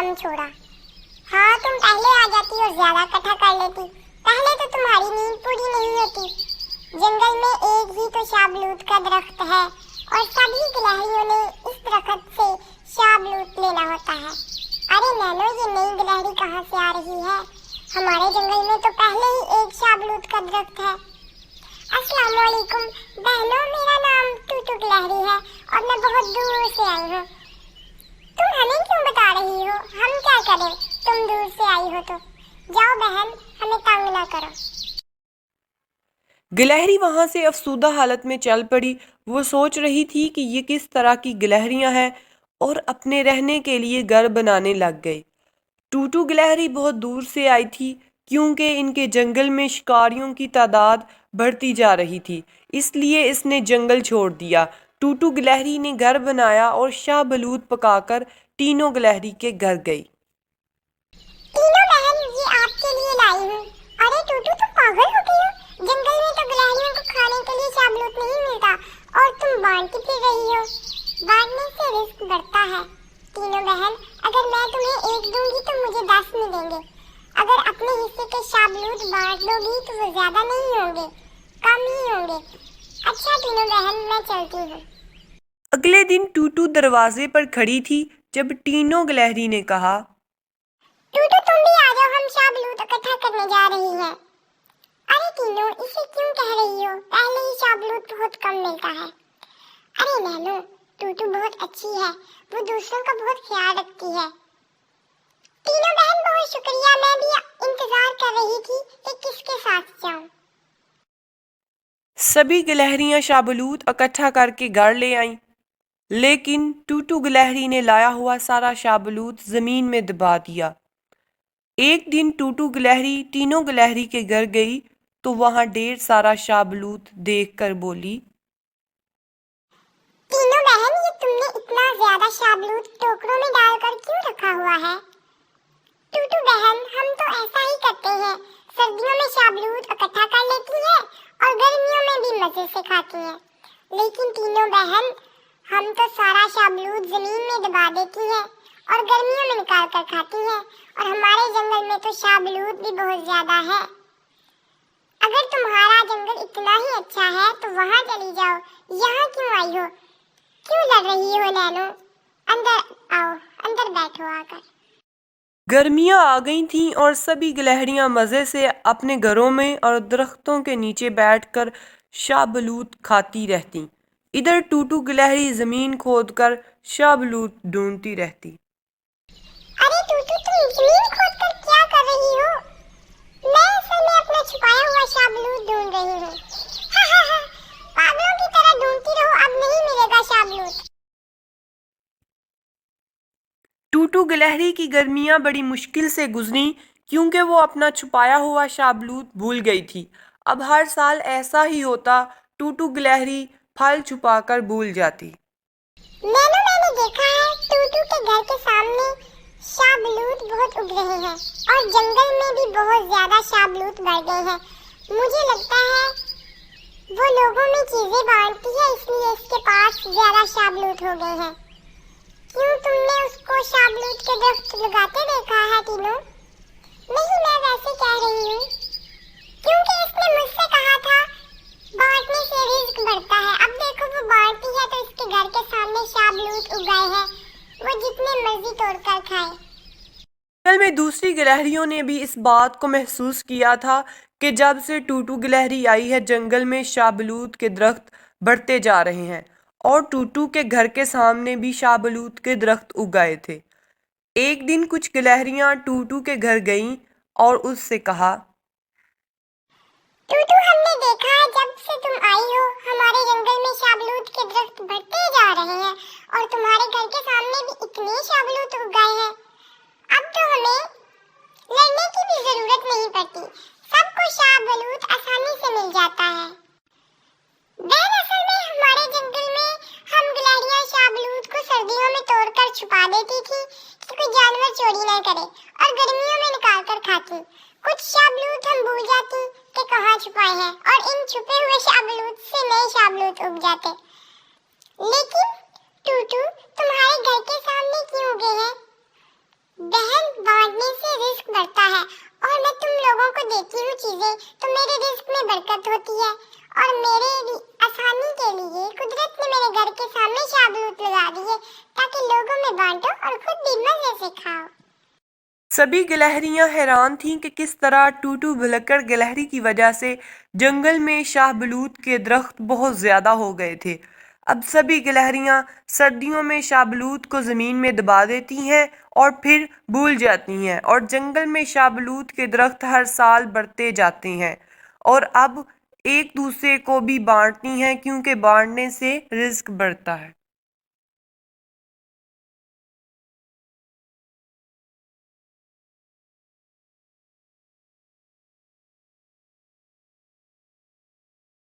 काम छोड़ा। हाँ, तुम पहले आ जाती और ज्यादा इकट्ठा कर लेती। पहले तो तुम्हारी नींद पूरी नहीं होती। जंगल में एक ही तो शाहबलूत का दरख्त है और सभी गिलहरियों ने इस दरख्त से शाहबलूत लेना होता है। अरे नैनो, ये नई गिलहरी कहाँ से आ रही है? हमारे जंगल में तो पहले ही एक शाहबलूत का दरख्त है। अस्सलाम वालेकुम बहनों, मेरा नाम टूटू गिलहरी है और मैं बहुत दूर से आई हूँ। तुम हमें क्यों बता रही हो? हम क्या करें, तुम दूर से आई हो तो। जाओ बहन, हमें तंग ना करो। गिलहरी वहां से अफसुदा हालत में चल पड़ी। वो सोच रही थी कि ये किस तरह की गिलहरियां हैं और अपने रहने के लिए घर बनाने लग गई। टूटू गिलहरी बहुत दूर से आई थी क्योंकि इनके जंगल में शिकारियों की तादाद बढ़ती जा रही थी, इसलिए इसने जंगल छोड़ दिया। टूटू गिलहरी ने घर बनाया और शाहबलूत पकाकर तीनों गिलहरी के घर गई। तीनों बहन, ये आपके लिए लाई हूँ। अरे टूटू, तुम पागल हो गई हो? जंगल में तो गिलहरियों को खाने के लिए शाहबलूत नहीं मिलता और तुम बांटती फिर रही हो। बांटने से रिस्क बढ़ता है। तीनों बहन, अगर मैं तुम्हें एक दूंगी तो मुझे 10 मिलेंगे। अगर अपने हिस्से के शाहबलूत बांट दोगी तो वो ज्यादा नहीं होंगे, कम ही होंगे। अच्छा तीनों बहन, मैं चलती हूँ। अगले दिन टूटू दरवाजे पर खड़ी थी जब तीनों गिलहरी ने कहा, टूटू तुम भी आ जाओ, हम शाहबलूत इकट्ठा करने जा रही हैं। अरे तीनों, इसे क्यों कह रही हो? पहले ही शाहबलूत बहुत कम मिलता है। अरे नैनो, टूटू बहुत अच्छी है, वो दूसरों का बहुत ख्याल रखती है। तीनों बहन बहुत शुक्रिया, मैं भी इंतजार कर रही थी कि किसके साथ जाऊं। सभी गिलहरियां शाहबलूत इकट्ठा करके घर ले आईं, लेकिन टूटू गिलहरी ने लाया हुआ सारा शाहबलूत जमीन में दबा दिया। एक दिन टूटू गिलहरी तीनों गिलहरी के घर गई तो वहां ढेर सारा शाहबलूत देखकर बोली, तीनों बहन, ये तुमने इतना ज्यादा शाहबलूत टोकरों में डालकर क्यों रखा हुआ है? टूटू बहन, हम तो ऐसा ही करते हैं। सर्दियों में शाहबलूत इकट्ठा कर लेती है और गर्मियों में भी मजे से खाती है। लेकिन तीनों बहन, हम तो सारा शाहबलूत जमीन में दबा देती है और गर्मियों में निकाल कर खाती है। और हमारे जंगल में तो शाहबलूत भी बहुत ज्यादा है। अगर तुम्हारा जंगल इतना ही अच्छा है तो वहाँ चली जाओ, यहाँ क्यों आई हो? क्यों लड़ रही हो नैनो? अंदर आओ, अंदर बैठो आकर। गर्मियां आ गई थीं और सभी गिलहरियां मज़े से अपने घरों में और दरख्तों के नीचे बैठकर शाहबलूत खाती रहतीं। इधर टूटू गिलहरी ज़मीन खोदकर शाहबलूत ढूंढती रहती। अरे टूटू, तुम जमीन खोदकर क्या कर रही हो? मैं असल में अपना छुपाया हुआ शाहबलूत ढूंढ रही हूँ। हा हा हा, पागलों की तरह ढूंढती रहो, अब नहीं मिलेगा शाहबलूत। टूटू गिलहरी की गर्मियां बड़ी मुश्किल से गुजरी क्योंकि वो अपना छुपाया हुआ शाहबलूत भूल गई थी। अब हर साल ऐसा ही होता, टूटू गिलहरी फल छुपाकर भूल जाती। मैंने देखा है टूटू के घर के सामने शाहबलूत बहुत उग रहे हैं और जंगल में भी बहुत ज्यादा शाहबलूत बढ़ गए हैं। मुझे लगता है वो लोगों में चीजें बांटती है, इसलिए इसके पास ज्यादा शाहबलूत हो गए हैं। क्यों, तुमने उसको शाहबलूत के दरख्त लगाते देखा है तीनों? नहीं, मैं वैसे कह रही हूँ क्योंकि इसने मुझसे कहा था बांटने से रिस्क बढ़ता है। अब देखो वो बांटती है तो इसके घर के सामने शाहबलूत उग गए हैं, वो जितने मर्जी तोड़कर खाए। जंगल में दूसरी गिलहरियों ने भी इस बात को महसूस किया था कि जब से टूटू गिलहरी आई है जंगल में शाहबलूत के दरख्त बढ़ते जा रहे हैं और टूटू के घर के सामने भी शाहबलूत के दरख्त उग गए थे। एक दिन कुछ गिलहरियां टूटू के घर गईं और उससे कहा, टूटू, हमने देखा है जब से तुम आई हो हमारे जंगल में शाहबलूत के दरख्त बढ़ते जा रहे हैं और तुम्हारे घर के सामने भी इतने शाहबलूत उग गए हैं। अब तो हमें लड़ने की भी जरूरत नहीं पड़ती, सबको शाहबलूत आसानी से मिल जाता है। दरअसल में हमारे जंगल में हम गिलहरियां शाहबलूत को सर्दियों में तोड़कर छुपा देती थी कि कोई जानवर चोरी न करे और गर्मियों में निकाल कर खाती। कुछ शाहबलूत हम भूल जाती कि कहाँ छुपाए हैं और इन छुपे हुए शाहबलूत से नए शाहबलूत उग जाते। लेकिन टूटू, तुम्हारे घर के सामने क्यों उगे हैं? मेरे घर के सामने शाबलूत लगा दिए ताकि लोगों में बांटो और खुद भी मजे से खाओ। सभी गिलहरियां हैरान थीं कि किस तरह टूटू भुलक्कड़ गिलहरी की वजह से जंगल में शाहबलूत के दरख्त बहुत ज्यादा हो गए थे। अब सभी गिलहरियां सर्दियों में शाहबलूत को जमीन में दबा देती हैं और फिर भूल जाती हैं, और जंगल में शाहबलूत के दरख्त हर साल बढ़ते जाते हैं और अब एक दूसरे को भी बांटती हैं, क्योंकि बांटने से रिस्क बढ़ता है।